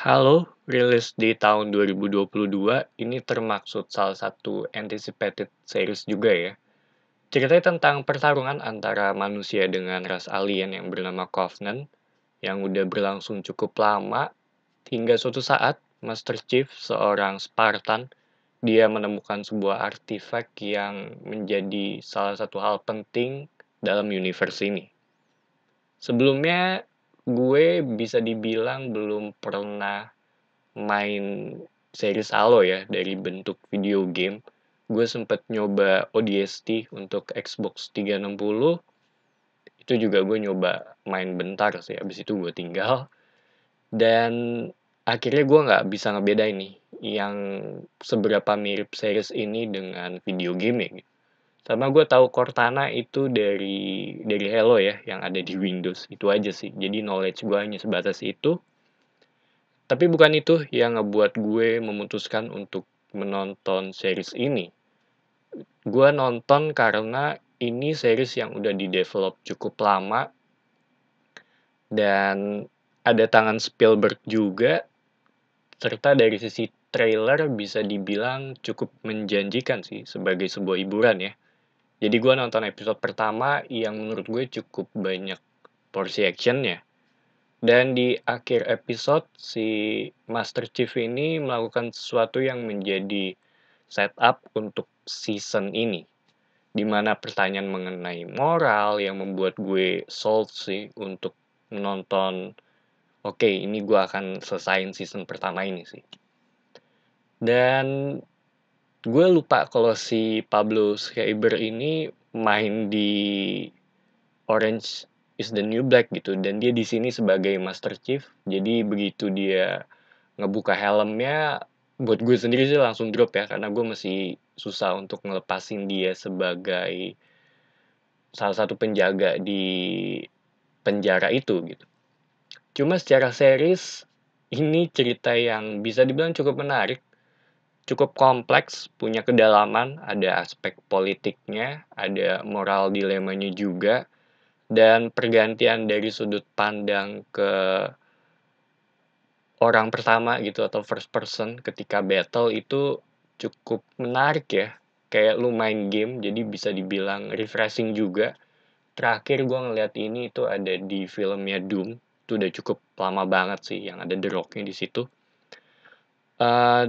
Halo, rilis di tahun 2022, ini termaksud salah satu anticipated series juga ya. Ceritanya tentang pertarungan antara manusia dengan ras alien yang bernama Covenant, yang udah berlangsung cukup lama, hingga suatu saat Master Chief, seorang Spartan, dia menemukan sebuah artifak yang menjadi salah satu hal penting dalam universe ini. Sebelumnya, gue bisa dibilang belum pernah main series Halo ya dari bentuk video game. Gue sempet nyoba ODST untuk Xbox 360, itu juga gue nyoba main bentar sih, abis itu gue tinggal. Dan akhirnya gue nggak bisa ngebedain nih, yang seberapa mirip series ini dengan video game ya gitu. Sama gue tahu Cortana itu dari Halo ya, yang ada di Windows, itu aja sih. Jadi knowledge gue hanya sebatas itu. Tapi bukan itu yang ngebuat gue memutuskan untuk menonton series ini. Gue nonton karena ini series yang udah di-develop cukup lama dan ada tangan Spielberg juga, serta dari sisi trailer bisa dibilang cukup menjanjikan sih sebagai sebuah hiburan ya. Jadi gue nonton episode pertama yang menurut gue cukup banyak porsi actionnya. Dan di akhir episode, si Master Chief ini melakukan sesuatu yang menjadi setup untuk season ini. Di mana pertanyaan mengenai moral yang membuat gue sold sih untuk menonton, oke, ini gue akan selesain season pertama ini sih. Dan gue lupa kalau si Pablo Schreiber ini main di Orange is the New Black gitu, dan dia di sini sebagai Master Chief. Jadi begitu dia ngebuka helmnya, buat gue sendiri sih langsung drop ya, karena gue masih susah untuk ngelepasin dia sebagai salah satu penjaga di penjara itu gitu. Cuma secara series, ini cerita yang bisa dibilang cukup menarik, cukup kompleks, punya kedalaman, ada aspek politiknya, ada moral dilemanya juga, dan pergantian dari sudut pandang ke orang pertama gitu atau first person ketika battle itu cukup menarik ya. Kayak lu main game, jadi bisa dibilang refreshing juga. Terakhir gue ngeliat ini itu ada di filmnya Doom. Itu udah cukup lama banget sih yang ada The Rock-nya di situ.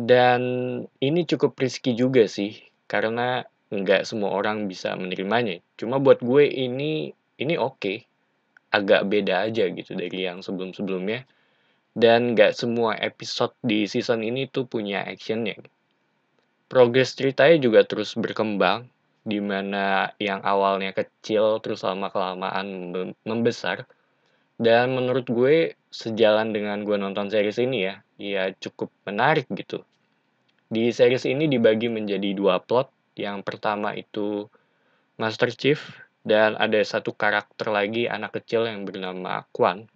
Dan ini cukup risky juga sih, karena nggak semua orang bisa menerimanya. Cuma buat gue ini oke, agak beda aja gitu dari yang sebelum-sebelumnya. Dan nggak semua episode di season ini tuh punya actionnya. Progres ceritanya juga terus berkembang, di mana yang awalnya kecil terus lama-kelamaan membesar. Dan menurut gue, sejalan dengan gue nonton series ini ya, ya cukup menarik gitu. Di series ini dibagi menjadi dua plot. Yang pertama itu Master Chief, dan ada satu karakter lagi anak kecil yang bernama Quan.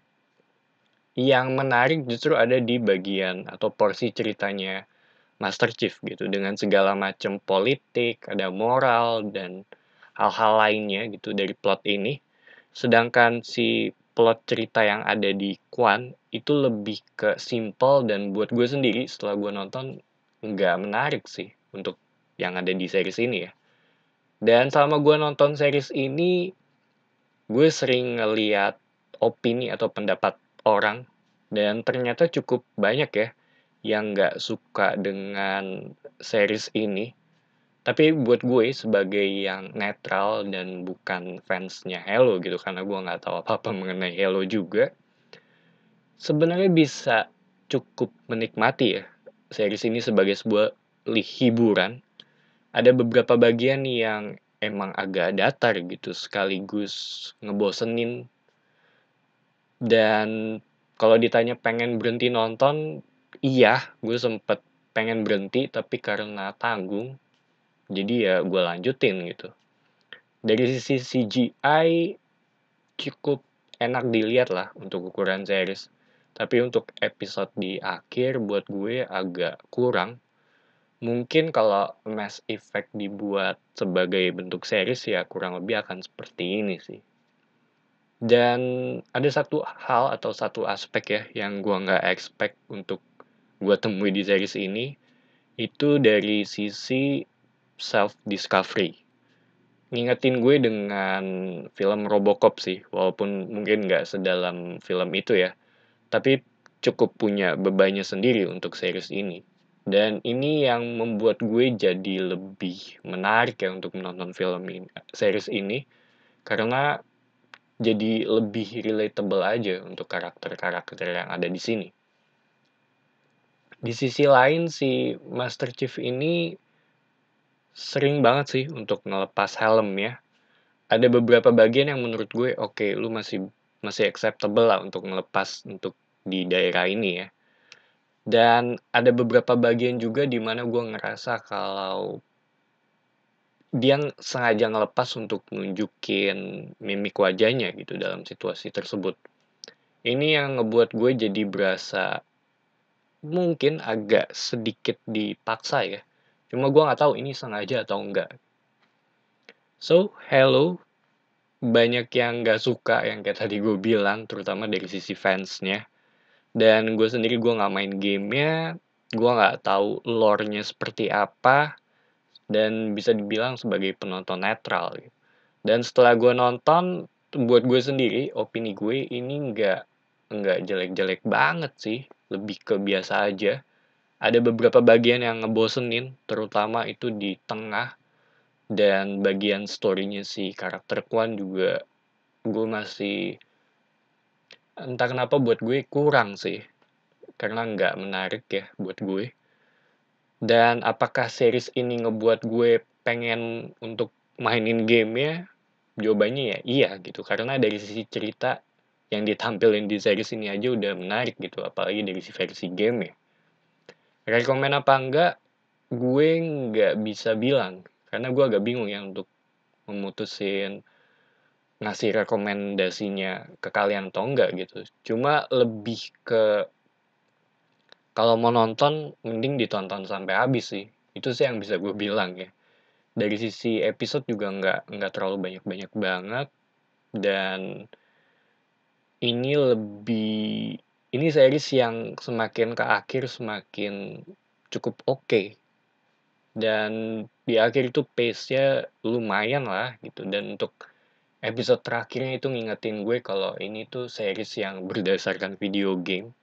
Yang menarik justru ada di bagian atau porsi ceritanya Master Chief gitu, dengan segala macam politik, ada moral dan hal-hal lainnya gitu dari plot ini. Sedangkan si plot cerita yang ada di Quan itu lebih ke simple, dan buat gue sendiri setelah gue nonton nggak menarik sih untuk yang ada di series ini ya. Dan selama gue nonton series ini, gue sering ngeliat opini atau pendapat orang, dan ternyata cukup banyak ya yang nggak suka dengan series ini. Tapi buat gue sebagai yang netral dan bukan fansnya Halo gitu, karena gue nggak tahu apa-apa mengenai Halo juga, sebenarnya bisa cukup menikmati ya series ini sebagai sebuah hiburan. Ada beberapa bagian yang emang agak datar gitu, sekaligus ngebosenin. Dan kalau ditanya pengen berhenti nonton, iya, gue sempet pengen berhenti, tapi karena tanggung, jadi ya gue lanjutin gitu. Dari sisi CGI cukup enak dilihat lah untuk ukuran series. Tapi untuk episode di akhir buat gue agak kurang. Mungkin kalau Mass Effect dibuat sebagai bentuk series ya kurang lebih akan seperti ini sih. Dan ada satu hal atau satu aspek ya yang gua nggak expect untuk gua temui di series ini, itu dari sisi self discovery. Ngingetin gue dengan film Robocop sih, walaupun mungkin nggak sedalam film itu ya, tapi cukup punya bebannya sendiri untuk series ini. Dan ini yang membuat gue jadi lebih menarik ya untuk menonton series ini, karena jadi lebih relatable aja untuk karakter-karakter yang ada di sini. Di sisi lain si Master Chief ini sering banget sih untuk ngelepas helm ya. Ada beberapa bagian yang menurut gue oke, lu masih masih acceptable lah untuk ngelepas untuk di daerah ini ya. Dan ada beberapa bagian juga di mana gue ngerasa kalau dia sengaja ngelepas untuk nunjukin mimik wajahnya gitu dalam situasi tersebut. Ini yang ngebuat gue jadi berasa mungkin agak sedikit dipaksa ya. Cuma gue nggak tahu ini sengaja atau enggak. So, hello, banyak yang nggak suka yang kayak tadi gue bilang, terutama dari sisi fansnya. Dan gue sendiri gue nggak main gamenya, gue nggak tahu lore-nya seperti apa, dan bisa dibilang sebagai penonton netral gitu. Dan setelah gue nonton, buat gue sendiri, opini gue ini nggak jelek-jelek banget sih, lebih ke biasa aja. Ada beberapa bagian yang ngebosenin, terutama itu di tengah, dan bagian story-nya si karakter Kwan juga gue masih entah kenapa buat gue kurang sih, karena nggak menarik ya buat gue. Dan apakah series ini ngebuat gue pengen untuk mainin gamenya? Jawabannya ya iya gitu, karena dari sisi cerita yang ditampilin di series ini aja udah menarik gitu, apalagi dari si versi game ya. Rekomen apa enggak, gue nggak bisa bilang, karena gue agak bingung ya untuk memutusin ngasih rekomendasinya ke kalian atau enggak gitu. Cuma lebih ke kalau mau nonton mending ditonton sampai habis sih. Itu sih yang bisa gue bilang ya. Dari sisi episode juga nggak terlalu banyak-banyak banget, dan ini lebih ini series yang semakin ke akhir semakin cukup oke. Dan di akhir itu pace-nya lumayan lah gitu, dan untuk episode terakhirnya itu ngingetin gue kalau ini tuh series yang berdasarkan video game.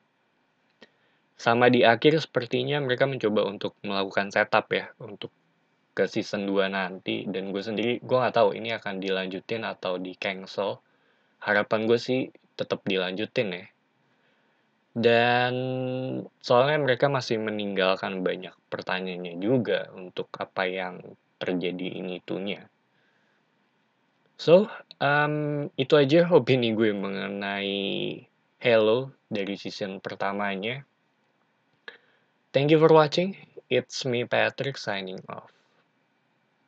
Sama di akhir sepertinya mereka mencoba untuk melakukan setup ya untuk ke season 2 nanti, dan gue sendiri gue nggak tahu ini akan dilanjutin atau di cancel. Harapan gue sih tetap dilanjutin ya. Dan soalnya mereka masih meninggalkan banyak pertanyaannya juga untuk apa yang terjadi ini itunya. So, itu aja opini gue mengenai Halo dari season pertamanya. Thank you for watching. It's me, Patrick, signing off.